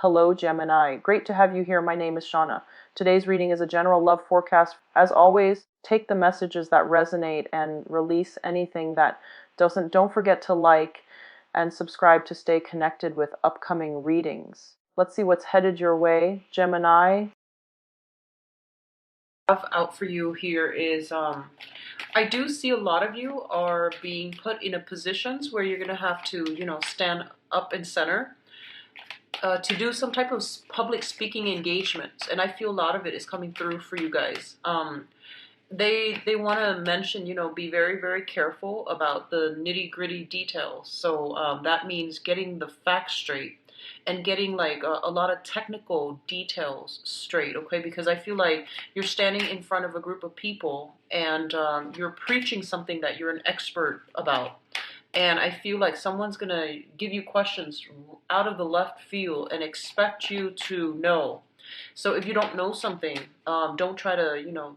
Hello, Gemini. Great to have you here. My name is Shauna. Today's reading is a general love forecast. As always, take the messages that resonate and release anything that doesn't. Don't forget to like and subscribe to stay connected with upcoming readings. Let's see what's headed your way, Gemini. Out for you here is I do see a lot of you are being put in a positions where you're going to have to, stand up and center to do some type of public speaking engagements, and I feel a lot of it is coming through for you guys. They want to mention, be very, very careful about the nitty gritty details. So that means getting the facts straight and getting like a lot of technical details straight, okay? Because I feel like you're standing in front of a group of people and you're preaching something that you're an expert about. And I feel like someone's going to give you questions out of the left field and expect you to know. So if you don't know something, don't try to,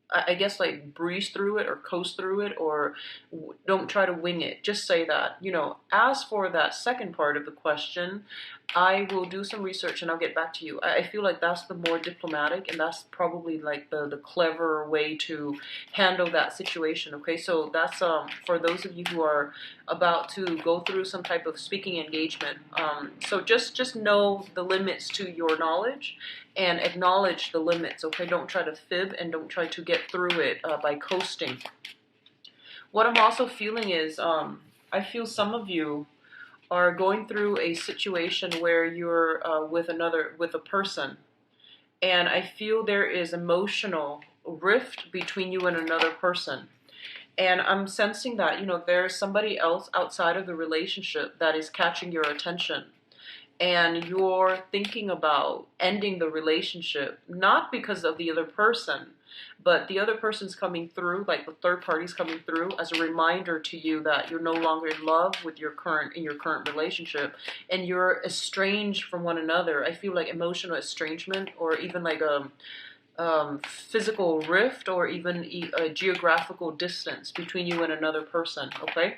I guess like breeze through it or coast through it, or don't try to wing it. Just say that, as for that second part of the question, I will do some research and I'll get back to you. I feel like that's the more diplomatic and that's probably like the clever way to handle that situation. Okay, so that's for those of you who are about to go through some type of speaking engagement. So just know the limits to your knowledge and acknowledge the limits. Okay, don't try to fib and don't try to get through it by coasting. What I'm also feeling is I feel some of you are going through a situation where you're with a person, and I feel there is emotional rift between you and another person. And I'm sensing that, there's somebody else outside of the relationship that is catching your attention. And you're thinking about ending the relationship, not because of the other person, but the other person's coming through, like the third party's coming through as a reminder to you that you're no longer in love with your current relationship, and you're estranged from one another. I feel like emotional estrangement, or even like a physical rift, or even a geographical distance between you and another person. Okay.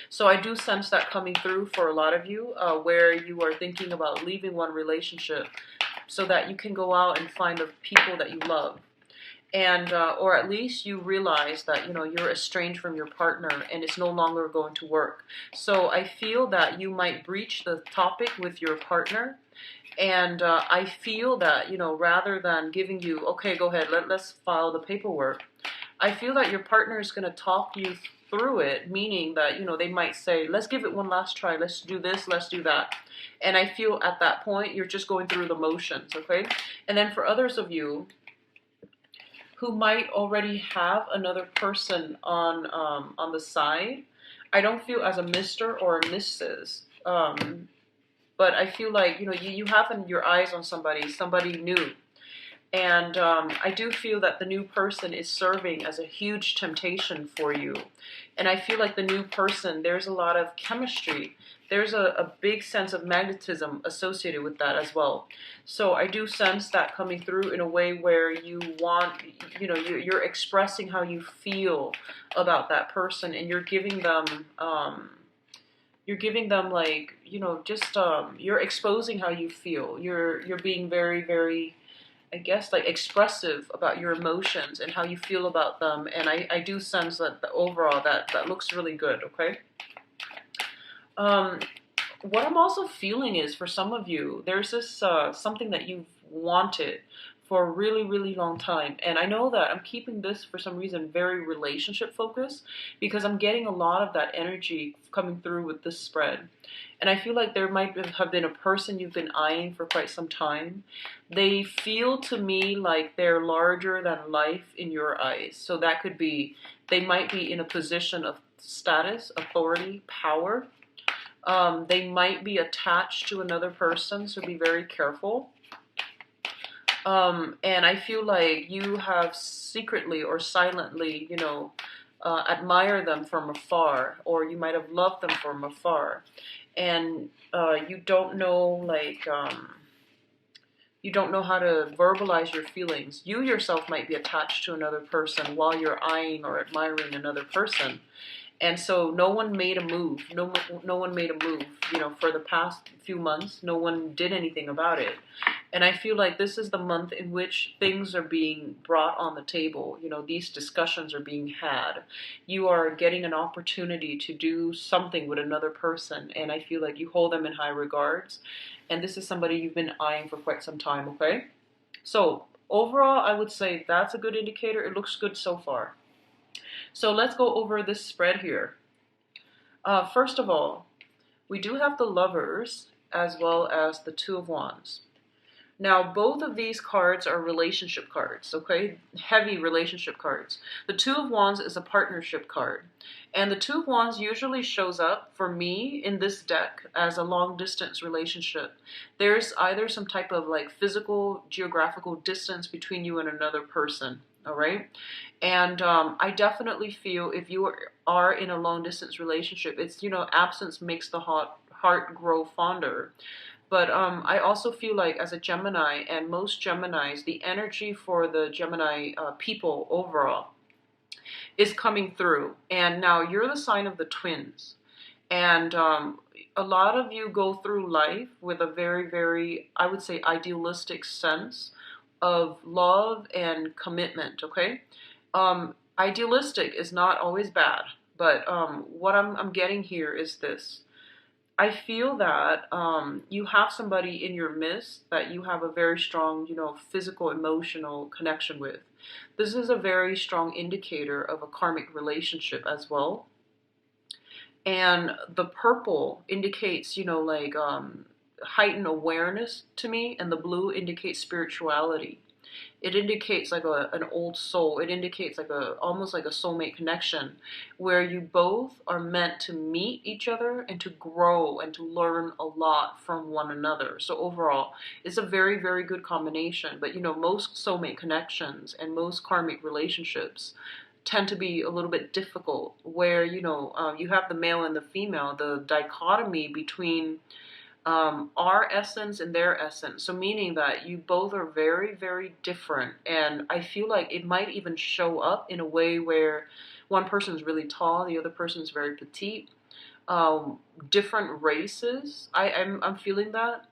So I do sense that coming through for a lot of you, where you are thinking about leaving one relationship so that you can go out and find the people that you love. And or at least you realize that you're estranged from your partner and it's no longer going to work. So I feel that you might breach the topic with your partner, and I feel that rather than giving you, okay, go ahead, let's file the paperwork, I feel that your partner is going to talk you through it, meaning that they might say, let's give it one last try, let's do this, let's do that. And I feel at that point you're just going through the motions. Okay. And then for others of you who might already have another person on the side, I don't feel as a Mr. or a Mrs. But I feel like you have your eyes on somebody new, and I do feel that the new person is serving as a huge temptation for you. And I feel like the new person, there's a lot of chemistry. There's a big sense of magnetism associated with that as well. So I do sense that coming through in a way where you want, you're expressing how you feel about that person, and you're giving them, like, just, you're exposing how you feel. You're being very, very, I guess, like expressive about your emotions and how you feel about them. And I do sense that the overall that looks really good. Okay. What I'm also feeling is, for some of you, there's this something that you've wanted for a really, really long time. And I know that I'm keeping this for some reason very relationship focused, because I'm getting a lot of that energy coming through with this spread. And I feel like there might have been a person you've been eyeing for quite some time. They feel to me like they're larger than life in your eyes. So that could be, they might be in a position of status, authority, power. They might be attached to another person, so be very careful. And I feel like you have secretly or silently, admire them from afar, or you might have loved them from afar. And you don't know, like, you don't know how to verbalize your feelings. You yourself might be attached to another person while you're eyeing or admiring another person. And so no one made a move. No one made a move. For the past few months, no one did anything about it. And I feel like this is the month in which things are being brought on the table. These discussions are being had. You are getting an opportunity to do something with another person, and I feel like you hold them in high regards. And this is somebody you've been eyeing for quite some time, okay? So overall, I would say that's a good indicator. It looks good so far. So let's go over this spread here. First of all, we do have the Lovers as well as the Two of Wands. Now, both of these cards are relationship cards, okay? Heavy relationship cards. The Two of Wands is a partnership card. And the Two of Wands usually shows up for me in this deck as a long distance relationship. There's either some type of like physical, geographical distance between you and another person, all right? And I definitely feel if you are in a long distance relationship, it's, absence makes the heart grow fonder. But I also feel like as a Gemini, and most Geminis, the energy for the Gemini people overall is coming through. And now you're the sign of the twins. And a lot of you go through life with a very, very, I would say, idealistic sense of love and commitment, okay? Idealistic is not always bad, but what I'm getting here is this. I feel that you have somebody in your midst that you have a very strong, physical, emotional connection with. This is a very strong indicator of a karmic relationship as well. And the purple indicates, like heightened awareness to me, and the blue indicates spirituality. It indicates like an old soul. It indicates like almost like a soulmate connection where you both are meant to meet each other and to grow and to learn a lot from one another. So overall, it's a very, very good combination. But most soulmate connections and most karmic relationships tend to be a little bit difficult where, you have the male and the female, the dichotomy between our essence and their essence. So meaning that you both are very, very different. And I feel like it might even show up in a way where one person's really tall, the other person's very petite. Different races. I'm feeling that.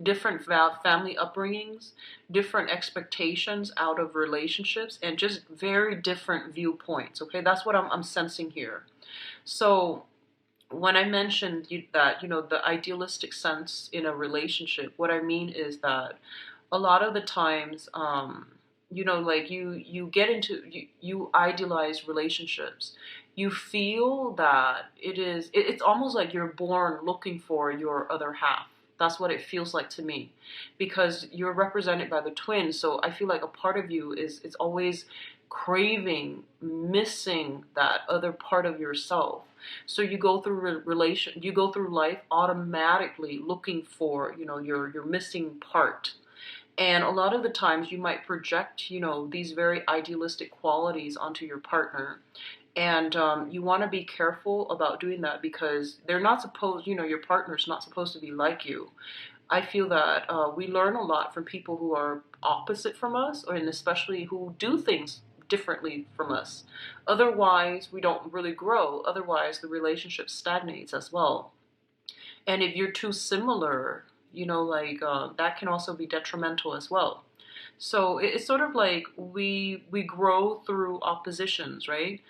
Different family upbringings, different expectations out of relationships, and just very different viewpoints. Okay, that's what I'm sensing here. So when I mentioned that, the idealistic sense in a relationship, what I mean is that a lot of the times, like you get into, you idealize relationships. You feel that it's almost like you're born looking for your other half. That's what it feels like to me, because you're represented by the twins. So I feel like a part of you is always craving, missing that other part of yourself. So you go through you go through life automatically looking for, your missing part. And a lot of the times you might project, these very idealistic qualities onto your partner. And you want to be careful about doing that because they're not supposed, your partner's not supposed to be like you. I feel that we learn a lot from people who are opposite from us, and especially who do things differently from us. Otherwise, we don't really grow. Otherwise, the relationship stagnates as well. And if you're too similar, that can also be detrimental as well. So it's sort of like we grow through oppositions, right?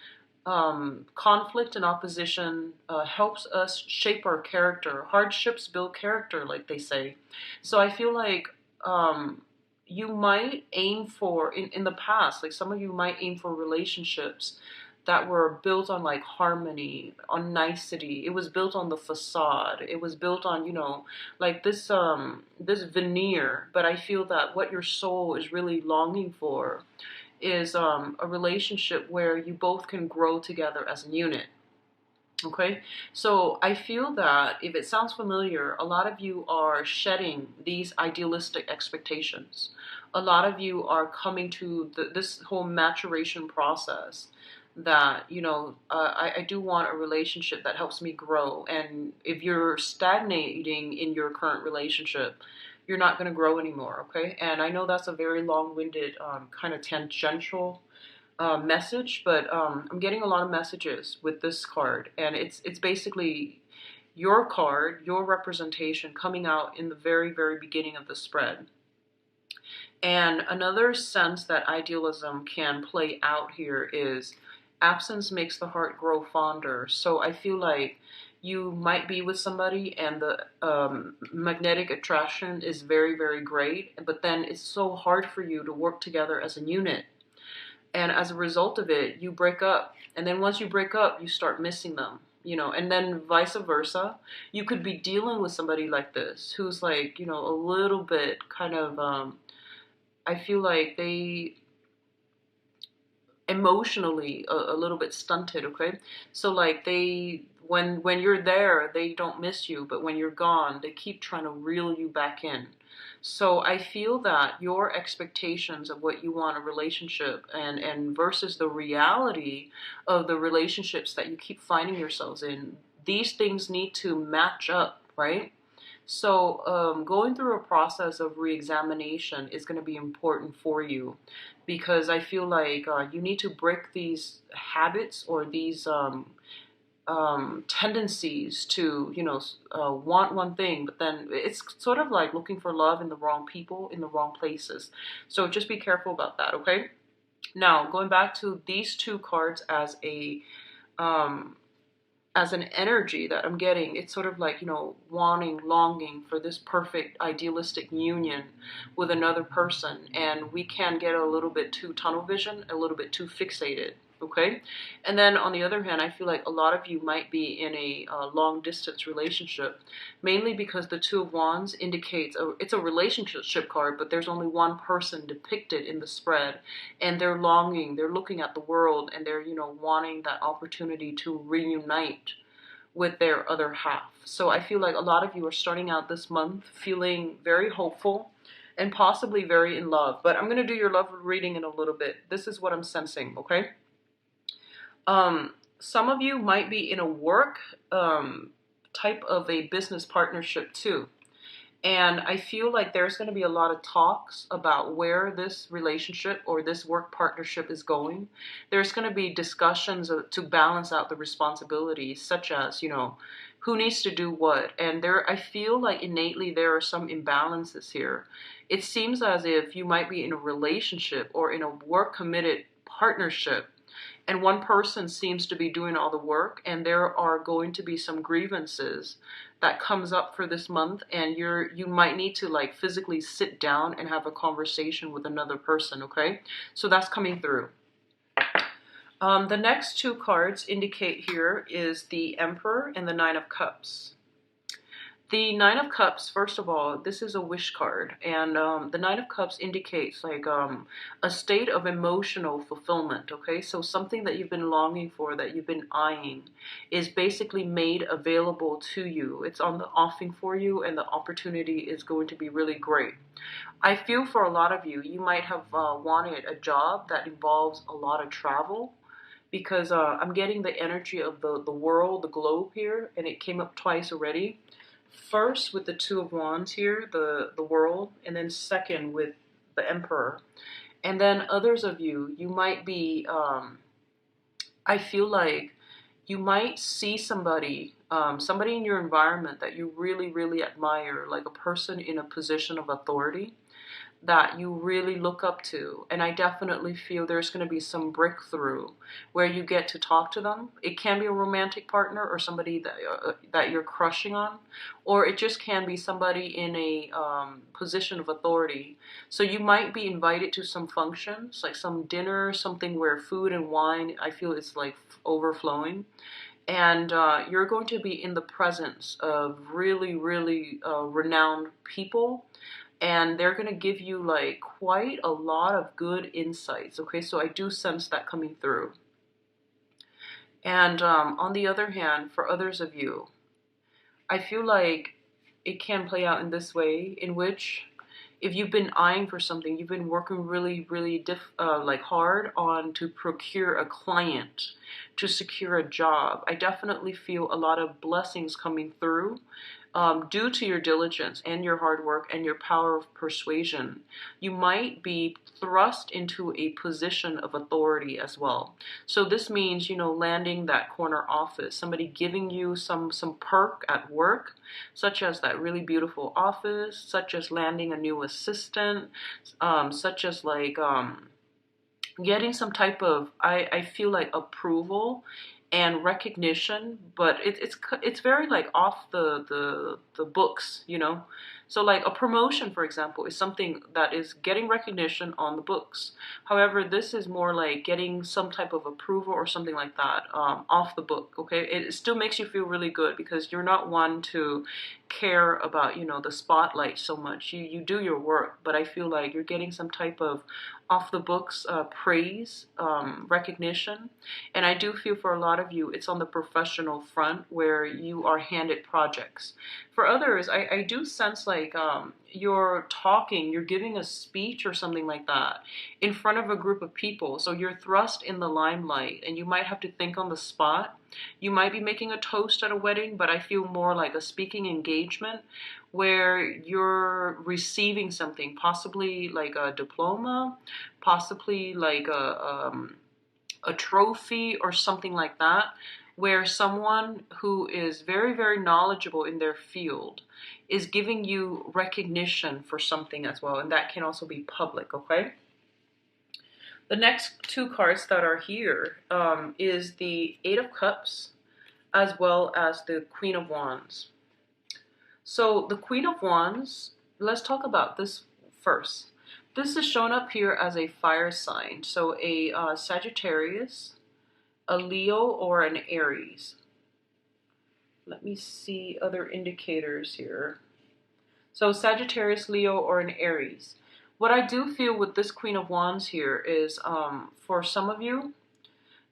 Conflict and opposition helps us shape our character. Hardships build character, like they say. So I feel like you might aim for, in the past, like some of you might aim for relationships that were built on like harmony, on nicety. It was built on the facade. It was built on, like this veneer. But I feel that what your soul is really longing for is a relationship where you both can grow together as a unit. Okay, so I feel that if it sounds familiar, a lot of you are shedding these idealistic expectations. A lot of you are coming to this whole maturation process that, I do want a relationship that helps me grow. And if you're stagnating in your current relationship, you're not going to grow anymore, okay? And I know that's a very long-winded, kind of tangential message, but I'm getting a lot of messages with this card, and it's basically your card, your representation coming out in the very, very beginning of the spread. And another sense that idealism can play out here is absence makes the heart grow fonder. So I feel like you might be with somebody and the magnetic attraction is very, very great, but then it's so hard for you to work together as a unit. And as a result of it, you break up. And then once you break up, you start missing them. And then vice versa. You could be dealing with somebody like this who's like, a little bit kind of I feel like they emotionally a little bit stunted, okay? So like they when you're there, they don't miss you, but when you're gone, they keep trying to reel you back in. So I feel that your expectations of what you want a relationship and versus the reality of the relationships that you keep finding yourselves in, these things need to match up, right? So, going through a process of re-examination is going to be important for you because I feel like you need to break these habits or these tendencies to, want one thing, but then it's sort of like looking for love in the wrong people, in the wrong places. So just be careful about that, okay? Now, going back to these two cards um, as an energy that I'm getting, it's sort of like, wanting, longing for this perfect idealistic union with another person. And we can get a little bit too tunnel vision, a little bit too fixated. Okay. And then on the other hand, I feel like a lot of you might be in a long distance relationship, mainly because the Two of Wands indicates it's a relationship card, but there's only one person depicted in the spread, and they're longing, they're looking at the world, and they're, wanting that opportunity to reunite with their other half. So I feel like a lot of you are starting out this month feeling very hopeful and possibly very in love. But I'm going to do your love reading in a little bit. This is what I'm sensing, okay? Some of you might be in a work type of a business partnership too. And I feel like there's going to be a lot of talks about where this relationship or this work partnership is going. There's going to be discussions to balance out the responsibilities, such as, who needs to do what. And I feel like innately there are some imbalances here. It seems as if you might be in a relationship or in a work committed partnership, and one person seems to be doing all the work, and there are going to be some grievances that comes up for this month, and you might need to like physically sit down and have a conversation with another person, okay? So that's coming through. The next two cards indicate here is the Emperor and the Nine of Cups. The Nine of Cups, first of all, this is a wish card, and the Nine of Cups indicates like a state of emotional fulfillment, okay? So something that you've been longing for, that you've been eyeing, is basically made available to you. It's on the offing for you, and the opportunity is going to be really great. I feel for a lot of you, you might have wanted a job that involves a lot of travel, because I'm getting the energy of the world, the globe here, and it came up twice already. First with the Two of Wands here, the world, and then second with the Emperor. And then others of you, you might be, I feel like you might see somebody, somebody in your environment that you really, really admire, like a person in a position of authority that you really look up to. And I definitely feel there's going to be some breakthrough where you get to talk to them. It can be a romantic partner or somebody that you're crushing on, or it just can be somebody in a position of authority. So you might be invited to some functions, like some dinner, something where food and wine, I feel it's like overflowing. And you're going to be in the presence of really, really renowned people, and they're going to give you like quite a lot of good insights, okay? So I do sense that coming through. And on the other hand, for others of you, I feel like it can play out in this way, in which if you've been eyeing for something, you've been working really, really like hard on to procure a client, to secure a job. I definitely feel a lot of blessings coming through. due to your diligence and your hard work and your power of persuasion, you might be thrust into a position of authority as well. So this means, landing that corner office, somebody giving you some perk at work, such as that really beautiful office, such as landing a new assistant, such as like getting some type of, I feel like, approval and recognition, but it's very like off the books, so like a promotion, for example, is something that is getting recognition on the books. However, this is more like getting some type of approval or something like that, off the book. Okay, it still makes you feel really good because you're not one to care about the spotlight so much. You do your work, but I feel like you're getting some type of off the books praise, recognition. And I do feel for a lot of you, it's on the professional front where you are handed projects. For others, I do sense like you're talking, you're giving a speech or something like that in front of a group of people. So you're thrust in the limelight and you might have to think on the spot. You might be making a toast at a wedding, but I feel more like a speaking engagement where you're receiving something, possibly like a diploma, possibly like a trophy or something like that, where someone who is very, very knowledgeable in their field is giving you recognition for something as well. And that can also be public, okay? The next two cards that are here is the Eight of Cups as well as the Queen of Wands. So the Queen of Wands, let's talk about this first. This is shown up here as a fire sign. So a Sagittarius, a Leo, or an Aries. Let me see other indicators here. So Sagittarius, Leo, or an Aries. What I do feel with this Queen of Wands here is, for some of you,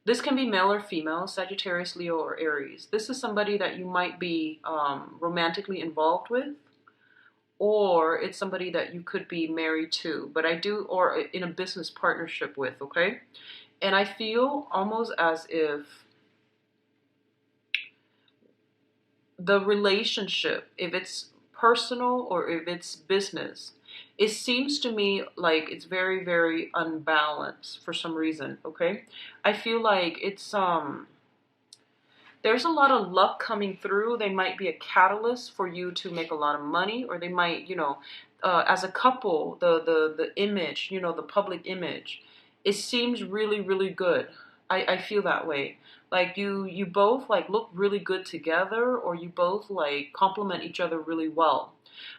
this can be male or female, Sagittarius, Leo, or Aries. This is somebody that you might be romantically involved with, or it's somebody that you could be married to, or in a business partnership with, okay? And I feel almost as if the relationship, if it's personal or if it's business, it seems to me like it's very, very unbalanced for some reason, okay? I feel like it's there's a lot of luck coming through. They might be a catalyst for you to make a lot of money, or they might, as a couple, the image, the public image, it seems really, really good. I feel that way. Like you both like look really good together, or you both like complement each other really well.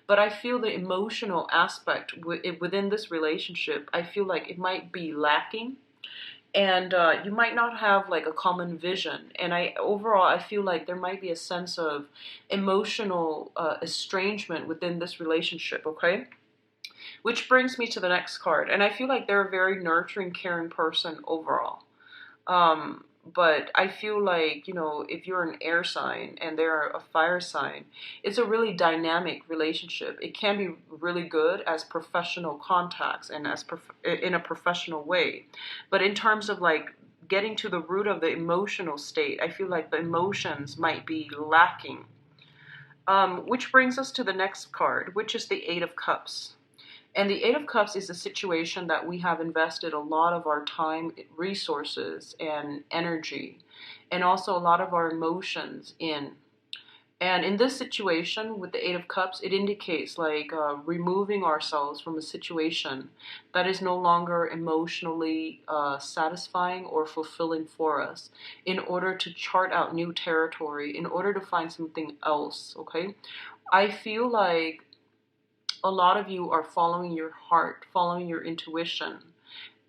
But I feel the emotional aspect within this relationship, I feel like it might be lacking, and you might not have like a common vision. And I feel like there might be a sense of emotional estrangement within this relationship, okay? Which brings me to the next card, and I feel like they're a very nurturing, caring person overall. But I feel like, if you're an air sign and they're a fire sign, it's a really dynamic relationship. It can be really good as professional contacts and in a professional way. But in terms of like getting to the root of the emotional state, I feel like the emotions might be lacking. Which brings us to the next card, which is the Eight of Cups. And the Eight of Cups is a situation that we have invested a lot of our time, resources, and energy, and also a lot of our emotions in. And in this situation with the Eight of Cups, it indicates like removing ourselves from a situation that is no longer emotionally satisfying or fulfilling for us, in order to chart out new territory, in order to find something else, okay? I feel like a lot of you are following your heart, following your intuition,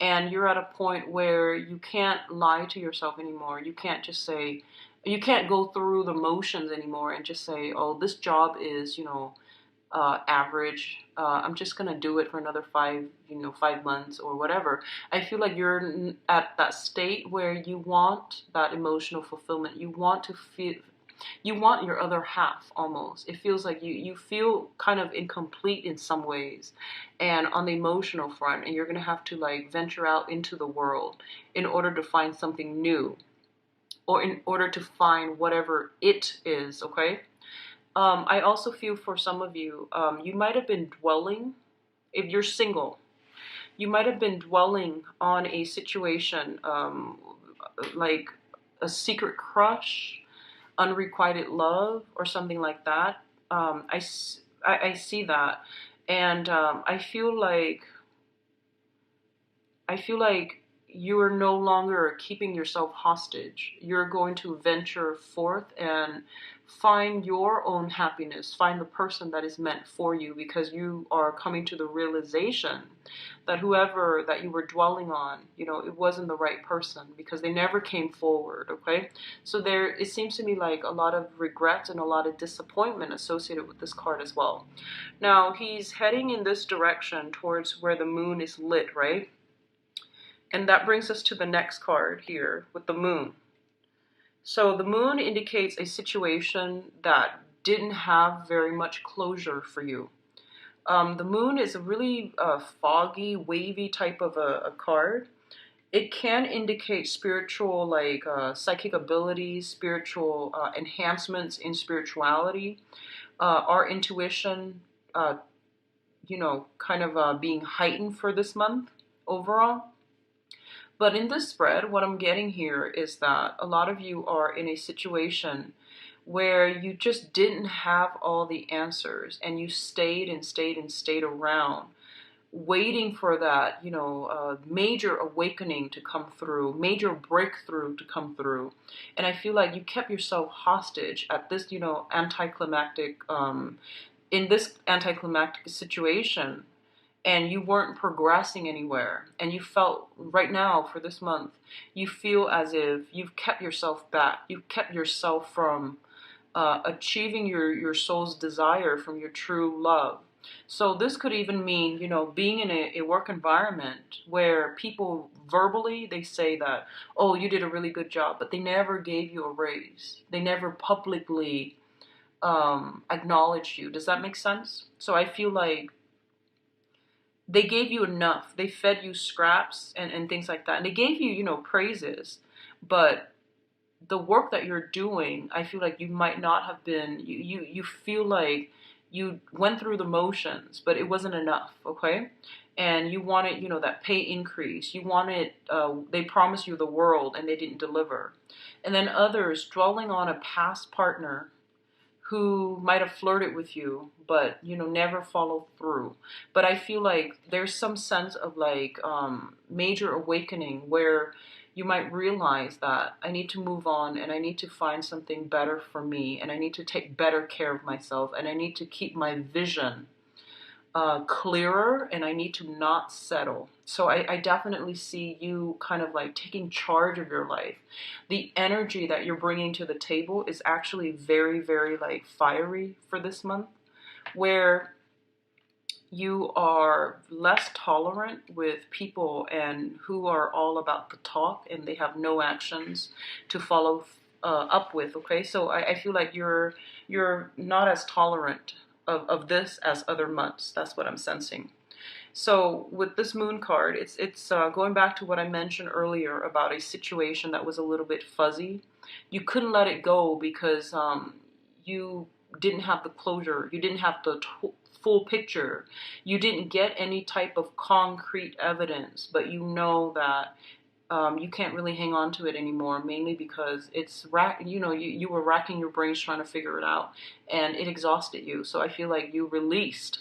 and you're at a point where you can't lie to yourself anymore. You can't just say, you can't go through the motions anymore and just say, oh, this job is, average. I'm just gonna do it for another 5 months or whatever. I feel like you're at that state where you want that emotional fulfillment. You want to feel, you want your other half almost. It feels like you feel kind of incomplete in some ways and on the emotional front, and you're going to have to like venture out into the world in order to find something new, or in order to find whatever it is, okay? I also feel for some of you, you might have been dwelling, if you're single, you might have been dwelling on a situation, like a secret crush, unrequited love, or something like that. I see that. And I feel like you are no longer keeping yourself hostage. You're going to venture forth and find your own happiness, find the person that is meant for you, because you are coming to the realization that whoever that you were dwelling on, it wasn't the right person because they never came forward, okay? So it seems to me like a lot of regret and a lot of disappointment associated with this card as well. Now, he's heading in this direction towards where the moon is lit, right? And that brings us to the next card here with the moon. So the moon indicates a situation that didn't have very much closure for you. The moon is a really foggy, wavy type of a card. It can indicate spiritual, like psychic abilities, spiritual enhancements in spirituality, our intuition, kind of being heightened for this month overall. But in this spread, what I'm getting here is that a lot of you are in a situation where you just didn't have all the answers and you stayed and stayed and stayed around waiting for that, major awakening to come through, major breakthrough to come through. And I feel like you kept yourself hostage at this, in this anticlimactic situation, and you weren't progressing anywhere, and you felt right now for this month, you feel as if you've kept yourself back, you've kept yourself from achieving your soul's desire from your true love. So this could even mean, being in a work environment where people verbally, they say that, oh, you did a really good job, but they never gave you a raise. They never publicly acknowledged you. Does that make sense? So I feel like they gave you enough. They fed you scraps and things like that. And they gave you, praises. But the work that you're doing, I feel like you might not have been, you feel like you went through the motions, but it wasn't enough, okay? And you wanted, that pay increase. You wanted, they promised you the world and they didn't deliver. And then others dwelling on a past partner who might have flirted with you, but never followed through. But I feel like there's some sense of like major awakening where you might realize that I need to move on and I need to find something better for me and I need to take better care of myself and I need to keep my vision clearer and I need to not settle. So I definitely see you kind of like taking charge of your life. The energy that you're bringing to the table is actually very, very like fiery for this month, where you are less tolerant with people and who are all about the talk and they have no actions to follow up with. Okay, so I feel like you're not as tolerant of this as other months. That's what I'm sensing. So with this moon card, it's going back to what I mentioned earlier about a situation that was a little bit fuzzy. You couldn't let it go because you didn't have the closure. You didn't have the full picture. You didn't get any type of concrete evidence, but you know that you can't really hang on to it anymore, mainly because you were racking your brains trying to figure it out, and it exhausted you. So I feel like you released.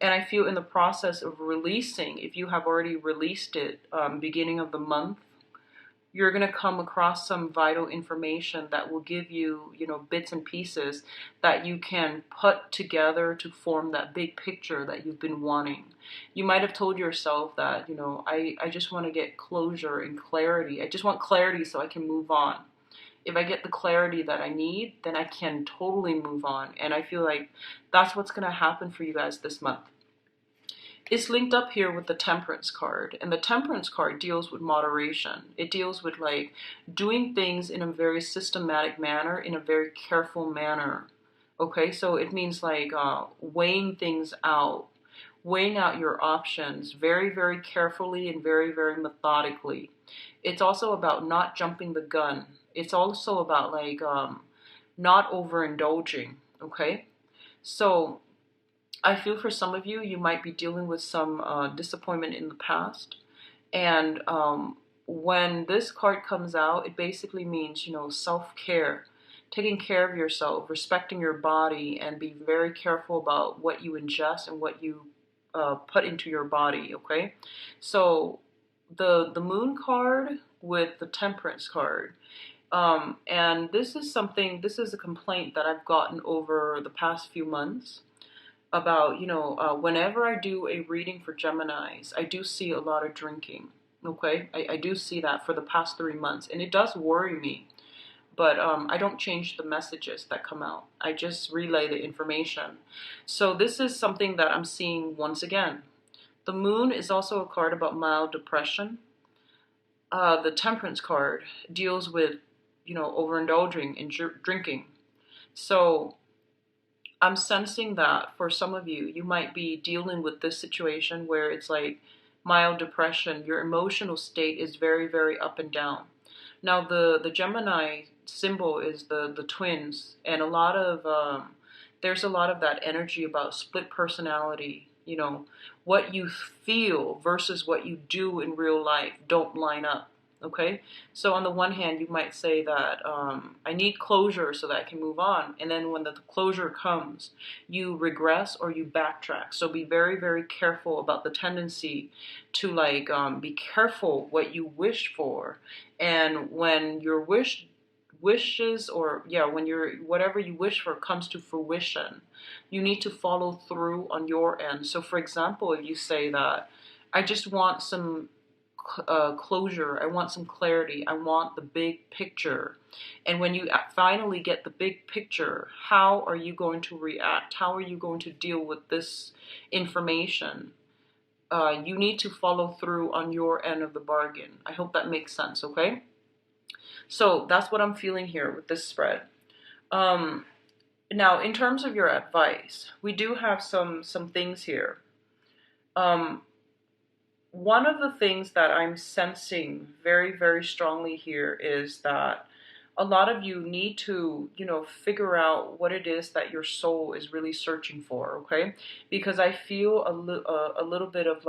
And I feel in the process of releasing, if you have already released it beginning of the month, you're going to come across some vital information that will give you, bits and pieces that you can put together to form that big picture that you've been wanting. You might have told yourself that, I just want to get closure and clarity. I just want clarity so I can move on. If I get the clarity that I need, then I can totally move on. And I feel like that's what's going to happen for you guys this month. It's linked up here with the Temperance card, and the Temperance card deals with moderation. It deals with like doing things in a very systematic manner, in a very careful manner. Okay, so it means like weighing things out, weighing out your options very, very carefully and very, very methodically. It's also about not jumping the gun. It's also about like not overindulging. Okay, so I feel for some of you, you might be dealing with some disappointment in the past. And when this card comes out, it basically means, self-care, taking care of yourself, respecting your body, and be very careful about what you ingest and what you put into your body, okay? So the moon card with the temperance card. And this is a complaint that I've gotten over the past few months about, whenever I do a reading for Geminis, I do see a lot of drinking. Okay, I do see that for the past 3 months, and it does worry me. But I don't change the messages that come out. I just relay the information. So this is something that I'm seeing once again. The moon is also a card about mild depression. The temperance card deals with, overindulging in drinking. So I'm sensing that for some of you, you might be dealing with this situation where it's like mild depression. Your emotional state is very, very up and down. Now, the Gemini symbol is the twins, and there's a lot of that energy about split personality. What you feel versus what you do in real life don't line up. Okay, so on the one hand, you might say that I need closure so that I can move on, and then when the closure comes, you regress or you backtrack. So be very, very careful about the tendency to be careful what you wish for, and when your wishes, or yeah, when your whatever you wish for comes to fruition, you need to follow through on your end. So for example, if you say that I just want some closure, I want some clarity, I want the big picture, and when you finally get the big picture, how are you going to react? How are you going to deal with this information? You need to follow through on your end of the bargain. I hope that makes sense. Okay, so that's what I'm feeling here with this spread. Um, Now, in terms of your advice, we do have some things here. Um, One of the things that I'm sensing very, very strongly here is that a lot of you need to, figure out what it is that your soul is really searching for, okay? Because I feel a little bit of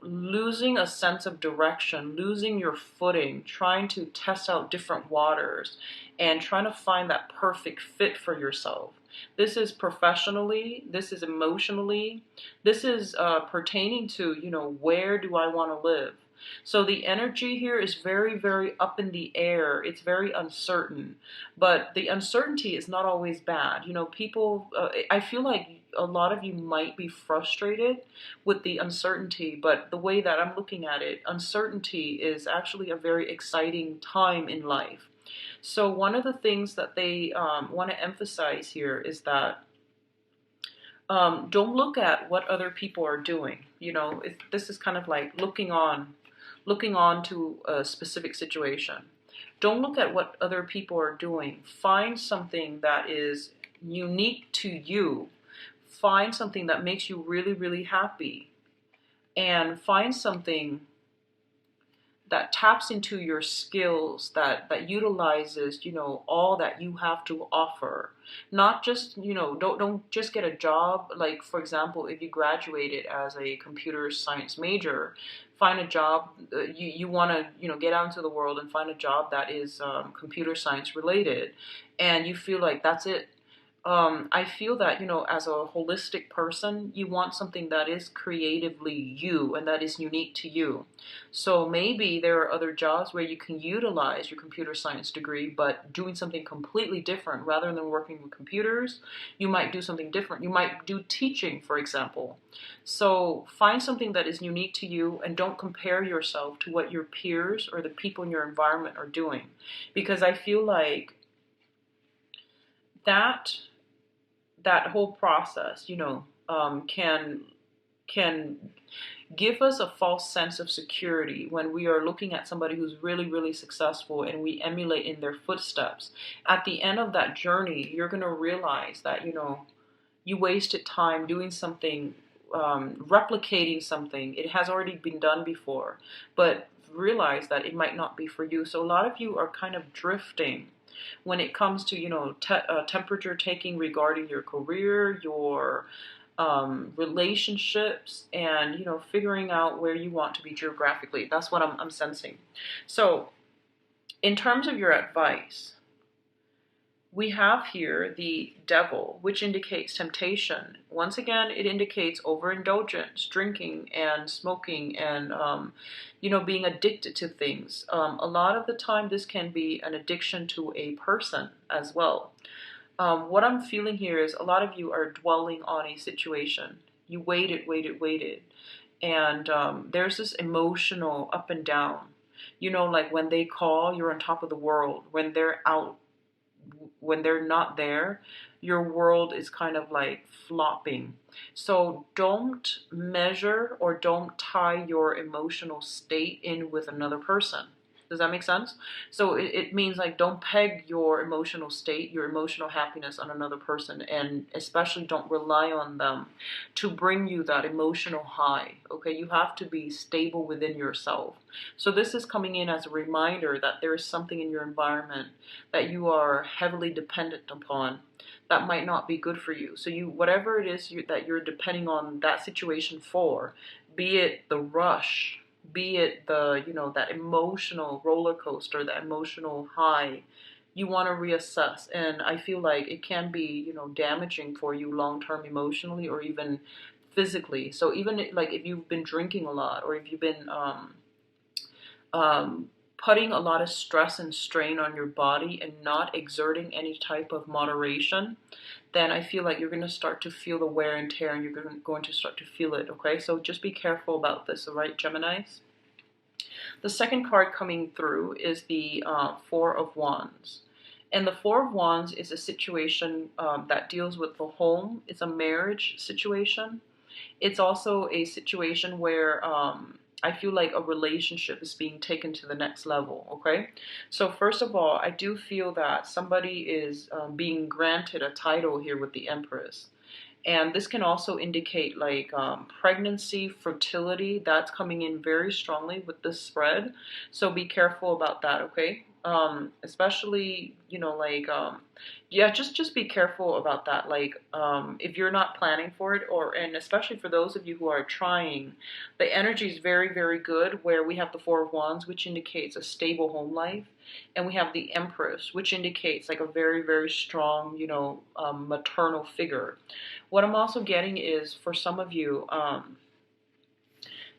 losing a sense of direction, losing your footing, trying to test out different waters, and trying to find that perfect fit for yourself. This is professionally, this is emotionally, this is pertaining to, where do I want to live? So the energy here is very, very up in the air. It's very uncertain, but the uncertainty is not always bad. People, I feel like a lot of you might be frustrated with the uncertainty, but the way that I'm looking at it, uncertainty is actually a very exciting time in life. So one of the things that they want to emphasize here is that don't look at what other people are doing. This is kind of like looking on to a specific situation. Don't look at what other people are doing. Find something that is unique to you. Find something that makes you really, really happy. And find something that taps into your skills, that utilizes, all that you have to offer. Not just, don't just get a job. Like, for example, if you graduated as a computer science major, find a job. You want to, get out into the world and find a job that is computer science related, and you feel like that's it. I feel that, as a holistic person, you want something that is creatively you and that is unique to you. So maybe there are other jobs where you can utilize your computer science degree, but doing something completely different. Rather than working with computers, you might do something different. You might do teaching, for example. So find something that is unique to you, and don't compare yourself to what your peers or the people in your environment are doing. Because I feel like that whole process, can give us a false sense of security when we are looking at somebody who's really, really successful and we emulate in their footsteps. At the end of that journey, you're going to realize that, you wasted time doing something, replicating something. It has already been done before, but realize that it might not be for you. So a lot of you are kind of drifting. when it comes to, temperature taking regarding your career, your relationships, and, figuring out where you want to be geographically. That's what I'm sensing. So, in terms of your advice, we have here the devil, which indicates temptation. Once again, it indicates overindulgence, drinking and smoking, and being addicted to things. A lot of the time, this can be an addiction to a person as well. What I'm feeling here is a lot of you are dwelling on a situation. You waited, and there's this emotional up and down. Like when they call, you're on top of the world. When they're not there, your world is kind of like flopping. So don't measure or don't tie your emotional state in with another person. Does that make sense? So it means like don't peg your emotional state, your emotional happiness on another person, and especially don't rely on them to bring you that emotional high. Okay, you have to be stable within yourself. So this is coming in as a reminder that there is something in your environment that you are heavily dependent upon that might not be good for you. So whatever it is that you're depending on that situation for, be it the rush, be it that emotional roller coaster, that emotional high, you want to reassess. And I feel like it can be, damaging for you long term emotionally or even physically. So even like if you've been drinking a lot, or if you've been putting a lot of stress and strain on your body and not exerting any type of moderation, then I feel like you're going to start to feel the wear and tear, and you're going to start to feel it, okay? So just be careful about this, all right, Geminis? The second card coming through is the Four of Wands. And the Four of Wands is a situation that deals with the home. It's a marriage situation. It's also a situation where I feel like a relationship is being taken to the next level, okay? So first of all, I do feel that somebody is being granted a title here with the Empress. And this can also indicate like pregnancy, fertility. That's coming in very strongly with this spread. So be careful about that, okay? Especially, yeah, just be careful about that. Like, if you're not planning for it, and especially for those of you who are trying, the energy is very, very good. Where we have the Four of Wands, which indicates a stable home life, and we have the Empress, which indicates like a very, very strong, maternal figure. What I'm also getting is for some of you,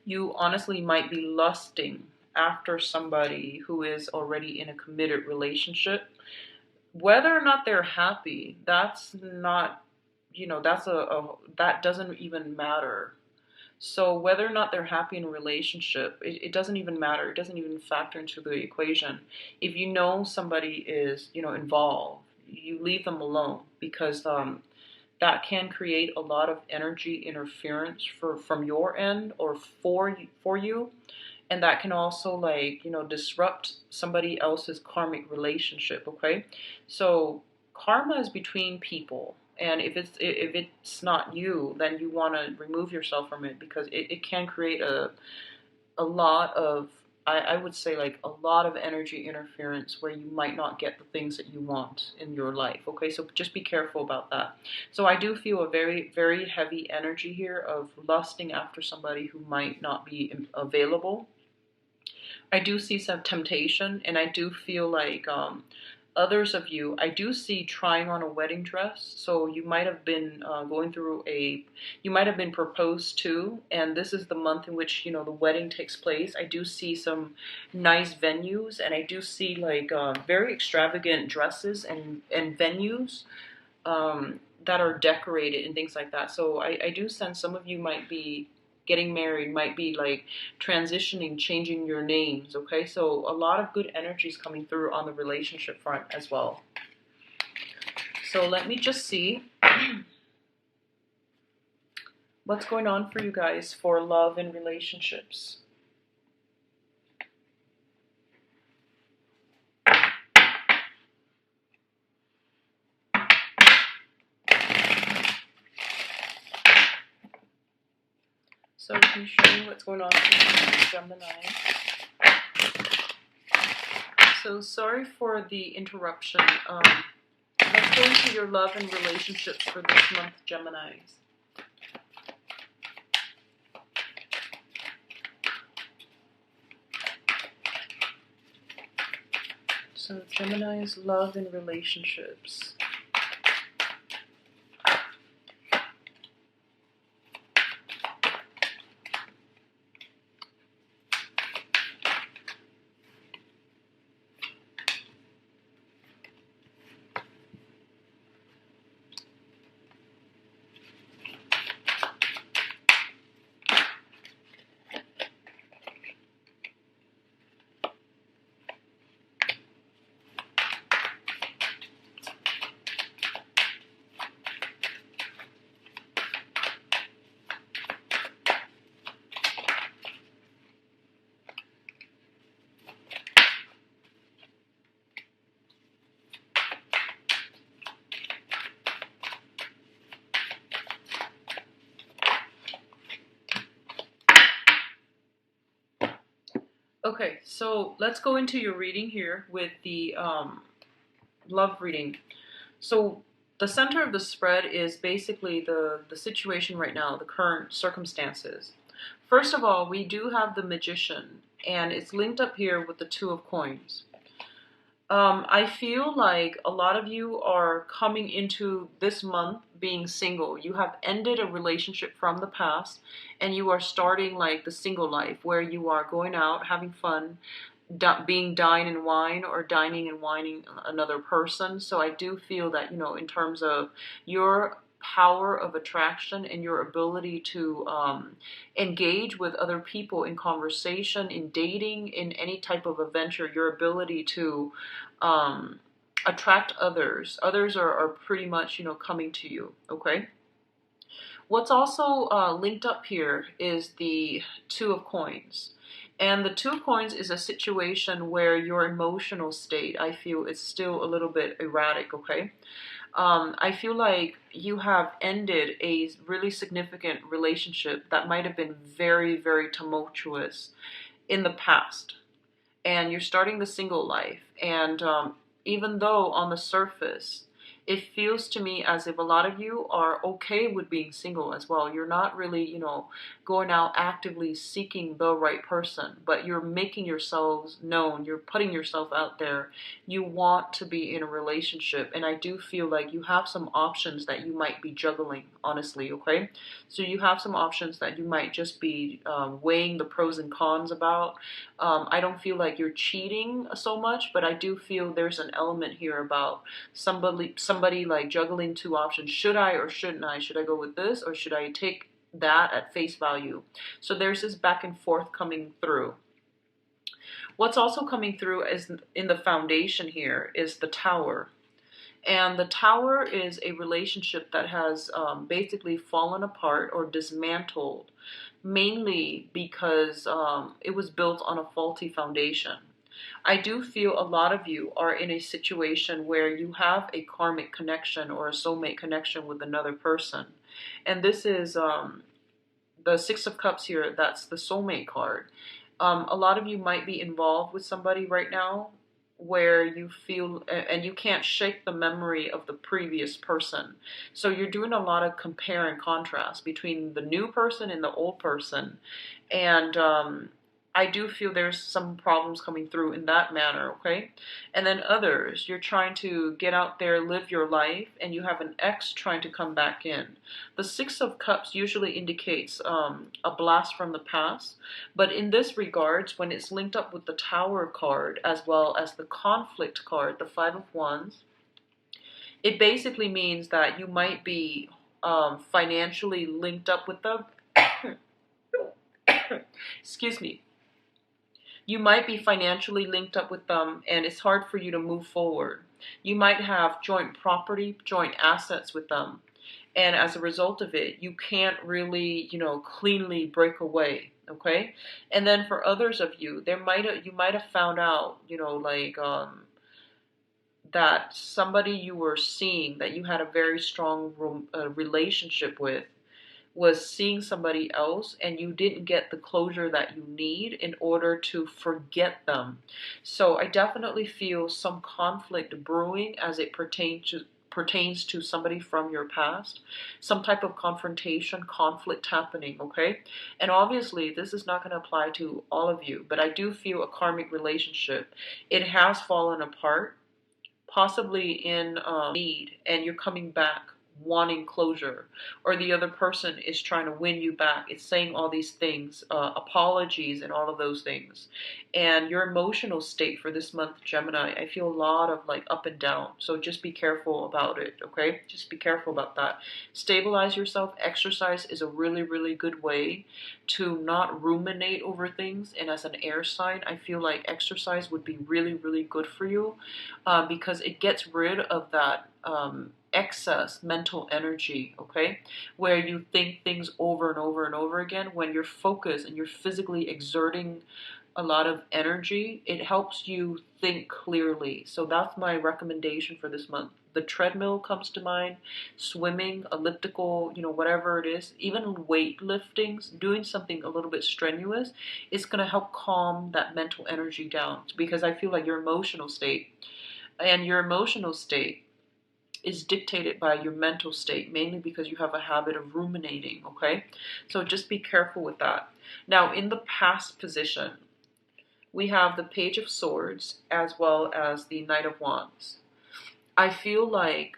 you honestly might be lusting after somebody who is already in a committed relationship. Whether or not they're happy, that's not, that doesn't even matter. So whether or not they're happy in a relationship, it doesn't even matter. It doesn't even factor into the equation. If you know somebody is, involved, you leave them alone, because that can create a lot of energy interference from your end or for you, and that can also disrupt somebody else's karmic relationship. Okay, so karma is between people, and if it's not you, then you want to remove yourself from it, because it can create a lot of, I would say, like a lot of energy interference where you might not get the things that you want in your life. Okay, so just be careful about that. So I do feel a very, very heavy energy here of lusting after somebody who might not be available. I do see some temptation, and I do feel like others of you, I do see trying on a wedding dress. So you might have been you might have been proposed to, and this is the month in which, the wedding takes place. I do see some nice venues, and I do see like very extravagant dresses and venues that are decorated and things like that. So I do sense some of you might be getting married, might be like transitioning, changing your names, okay? So a lot of good energies coming through on the relationship front as well. So let me just see what's going on for you guys for love and relationships. So can you show me what's going on for Gemini? So sorry for the interruption. Let's go into your love and relationships for this month, Geminis. So Gemini's love and relationships. Okay, so let's go into your reading here with the love reading. So the center of the spread is basically the situation right now, the current circumstances. First of all, we do have the Magician, and it's linked up here with the Two of Coins. I feel like a lot of you are coming into this month being single. You have ended a relationship from the past, and you are starting like the single life where you are going out, having fun, being dine and wine or dining and wining another person. So I do feel that, in terms of your power of attraction and your ability to engage with other people in conversation, in dating, in any type of adventure, your ability to attract others. Others are pretty much, coming to you, okay? What's also linked up here is the Two of Coins. And the Two of Coins is a situation where your emotional state, I feel, is still a little bit erratic, okay? I feel like you have ended a really significant relationship that might have been very, very tumultuous in the past. And you're starting the single life. And even though on the surface, it feels to me as if a lot of you are okay with being single as well. You're not really, going out actively seeking the right person, but you're making yourselves known. You're putting yourself out there. You want to be in a relationship. And I do feel like you have some options that you might be juggling, honestly, okay? So you have some options that you might just be weighing the pros and cons about. I don't feel like you're cheating so much, but I do feel there's an element here about somebody like juggling two options. Should I or shouldn't I? Should I go with this or should I take that at face value? So there's this back and forth coming through. What's also coming through is in the foundation here is the Tower. And the Tower is a relationship that has basically fallen apart or dismantled, mainly because it was built on a faulty foundation. I do feel a lot of you are in a situation where you have a karmic connection or a soulmate connection with another person. And this is the Six of Cups here, that's the soulmate card. A lot of you might be involved with somebody right now where you feel, and you can't shake the memory of the previous person. So you're doing a lot of compare and contrast between the new person and the old person. And I do feel there's some problems coming through in that manner, okay? And then others, you're trying to get out there, live your life, and you have an ex trying to come back in. The Six of Cups usually indicates a blast from the past, but in this regards, when it's linked up with the Tower card as well as the Conflict card, the Five of Wands, it basically means that you might be financially linked up with them. Excuse me. You might be financially linked up with them and it's hard for you to move forward. You might have joint property, joint assets with them. And as a result of it, you can't really, cleanly break away. Okay. And then for others of you, you might have found out, that somebody you were seeing that you had a very strong relationship with was seeing somebody else and you didn't get the closure that you need in order to forget them. So I definitely feel some conflict brewing as it pertains to somebody from your past, some type of confrontation, conflict happening, okay? And obviously, this is not going to apply to all of you, but I do feel a karmic relationship. It has fallen apart, possibly in need, and you're coming back wanting closure, or the other person is trying to win you back. It's saying all these things, apologies and all of those things. And your emotional state for this month, Gemini, I feel a lot of like up and down. So just be careful about it, okay? Just be careful about that. Stabilize yourself. Exercise is a really, really good way to not ruminate over things. And as an air sign, I feel like exercise would be really, really good for you, because it gets rid of that excess mental energy, okay? Where you think things over and over and over again. When you're focused and you're physically exerting a lot of energy, it helps you think clearly. So that's my recommendation for this month. The treadmill comes to mind, swimming, elliptical, whatever it is, even weightlifting, doing something a little bit strenuous, is going to help calm that mental energy down, because I feel like your emotional state is dictated by your mental state, mainly because you have a habit of ruminating, okay? So just be careful with that. Now, in the past position, we have the Page of Swords as well as the Knight of Wands. I feel like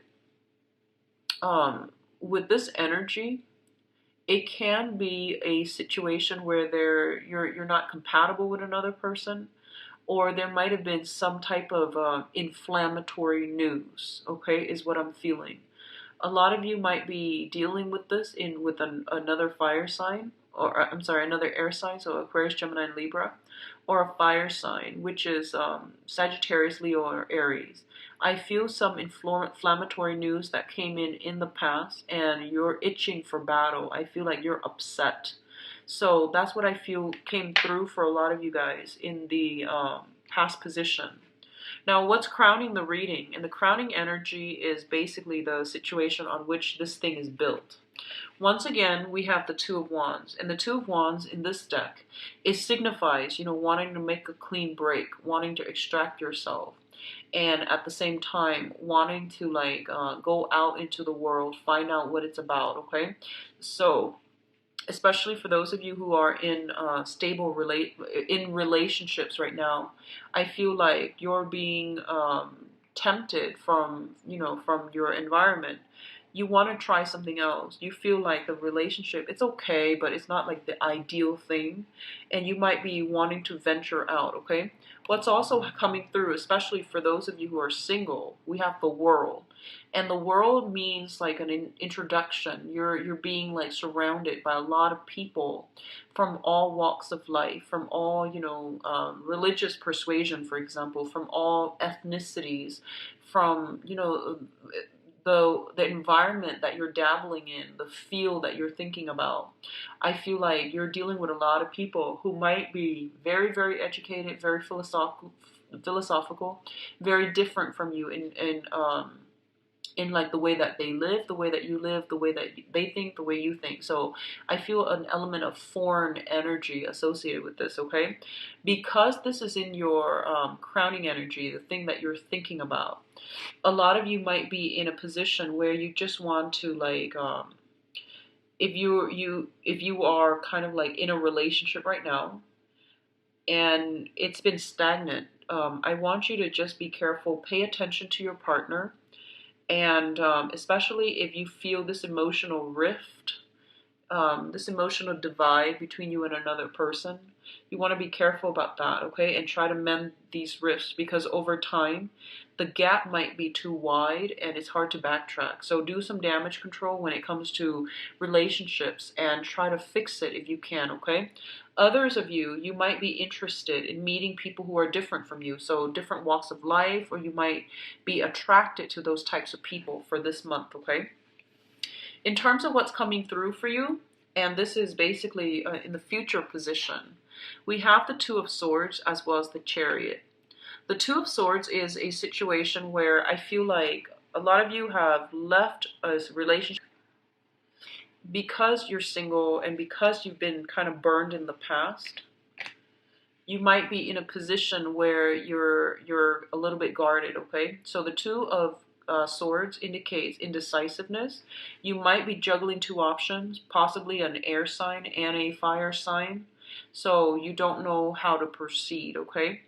with this energy, it can be a situation where you're not compatible with another person, or there might have been some type of inflammatory news, okay, is what I'm feeling. A lot of you might be dealing with this with another fire sign, or I'm sorry, another air sign, so Aquarius, Gemini, and Libra, or a fire sign, which is Sagittarius, Leo, or Aries. I feel some inflammatory news that came in the past, and you're itching for battle. I feel like you're upset. So that's what I feel came through for a lot of you guys in the past position. Now, what's crowning the reading? And the crowning energy is basically the situation on which this thing is built. Once again, we have the Two of Wands. And the Two of Wands in this deck, it signifies, wanting to make a clean break, wanting to extract yourself. And at the same time, wanting to go out into the world, find out what it's about, okay? So, especially for those of you who are in relationships right now, I feel like you're being tempted from your environment. You want to try something else. You feel like the relationship, it's okay, but it's not like the ideal thing, and you might be wanting to venture out, okay? What's also coming through, especially for those of you who are single, we have the World. And the world means like an introduction. You're being like surrounded by a lot of people from all walks of life, from all religious persuasion, for example, from all ethnicities, from the environment that you're dabbling in, the field that you're thinking about. I feel like you're dealing with a lot of people who might be very, very educated, very philosophical, very different from you in like the way that they live, the way that you live, the way that they think, the way you think. So I feel an element of foreign energy associated with this, okay? Because this is in your crowning energy, the thing that you're thinking about. A lot of you might be in a position where you just want to if you are kind of like in a relationship right now and it's been stagnant, I want you to just be careful, pay attention to your partner. And especially if you feel this emotional rift, this emotional divide between you and another person, you want to be careful about that, okay? And try to mend these rifts, because over time, the gap might be too wide and it's hard to backtrack. So do some damage control when it comes to relationships and try to fix it if you can, okay? Others of you might be interested in meeting people who are different from you, so different walks of life, or you might be attracted to those types of people for this month, okay? In terms of what's coming through for you, and this is basically in the future position, we have the Two of Swords as well as the Chariot. The Two of Swords is a situation where I feel like a lot of you have left a relationship. because you're single and because you've been kind of burned in the past, you might be in a position where you're a little bit guarded, okay? So the Two of Swords indicates indecisiveness. You might be juggling two options, possibly an air sign and a fire sign. So you don't know how to proceed, okay?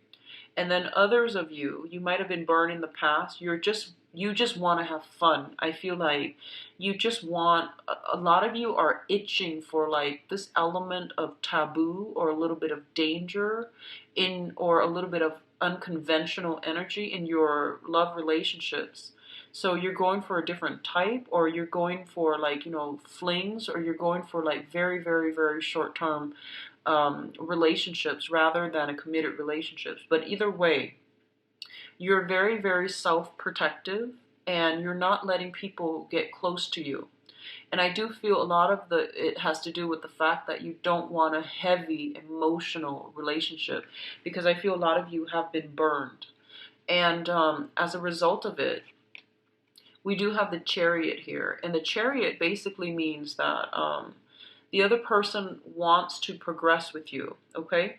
And then others of you, you might have been burned in the past. You just want to have fun. I feel like you just want a lot of you are itching for like this element of taboo or a little bit of danger in or a little bit of unconventional energy in your love relationships. So you're going for a different type, or you're going for like, flings, or you're going for like very, very, very short term relationships rather than a committed relationships. But either way, you're very, very self-protective, and you're not letting people get close to you. And I do feel a lot of it has to do with the fact that you don't want a heavy emotional relationship, because I feel a lot of you have been burned. And as a result of it, we do have the Chariot here. And the Chariot basically means that the other person wants to progress with you, okay?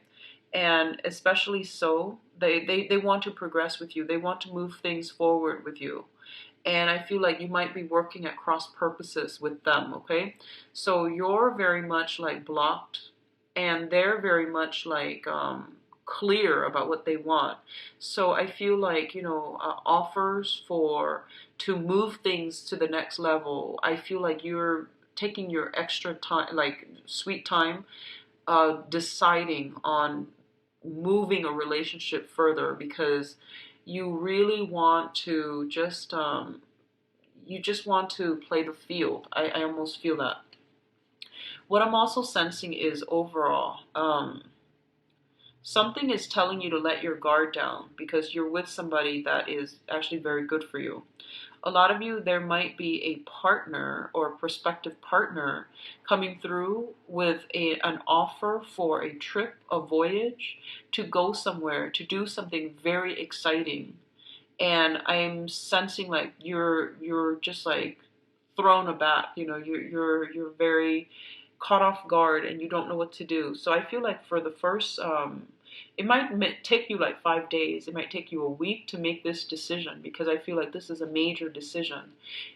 And especially so, they want to progress with you. They want to move things forward with you. And I feel like you might be working at cross purposes with them, okay? So you're very much like blocked, and they're very much like clear about what they want. So I feel like, offers to move things to the next level, I feel like you're taking your extra time, like sweet time, deciding on moving a relationship further, because you really want to you just want to play the field. I almost feel that. What I'm also sensing is overall, something is telling you to let your guard down because you're with somebody that is actually very good for you. A lot of you, there might be a partner or a prospective partner coming through with an offer for a trip, a voyage, to go somewhere, to do something very exciting. And I'm sensing like you're just like thrown aback. You're very caught off guard and you don't know what to do. So I feel like for the first, it might take you like 5 days. It might take you a week to make this decision, because I feel like this is a major decision.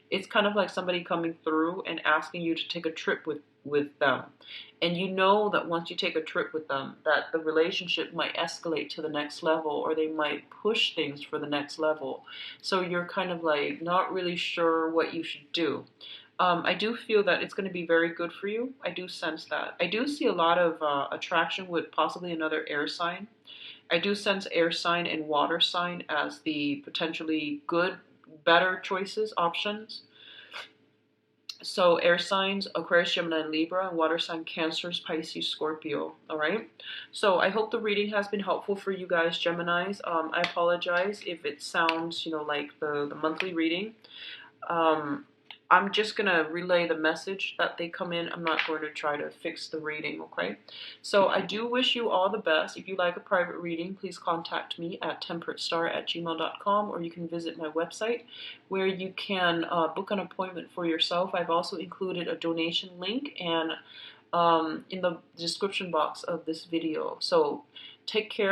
It's kind of like somebody coming through and asking you to take a trip with them. And you know that once you take a trip with them, that the relationship might escalate to the next level, or they might push things for the next level. So you're kind of like not really sure what you should do. I do feel that it's going to be very good for you. I do sense that. I do see a lot of attraction with possibly another air sign. I do sense air sign and water sign as the potentially good, better choices, options. So air signs, Aquarius, Gemini, and Libra, and water sign, Cancer, Pisces, Scorpio. All right. So I hope the reading has been helpful for you guys, Geminis. I apologize if it sounds, like the monthly reading. I'm just going to relay the message that they come in. I'm not going to try to fix the reading, okay? So I do wish you all the best. If you like a private reading, please contact me at temperatestar@gmail.com, or you can visit my website where you can book an appointment for yourself. I've also included a donation link and in the description box of this video. So take care.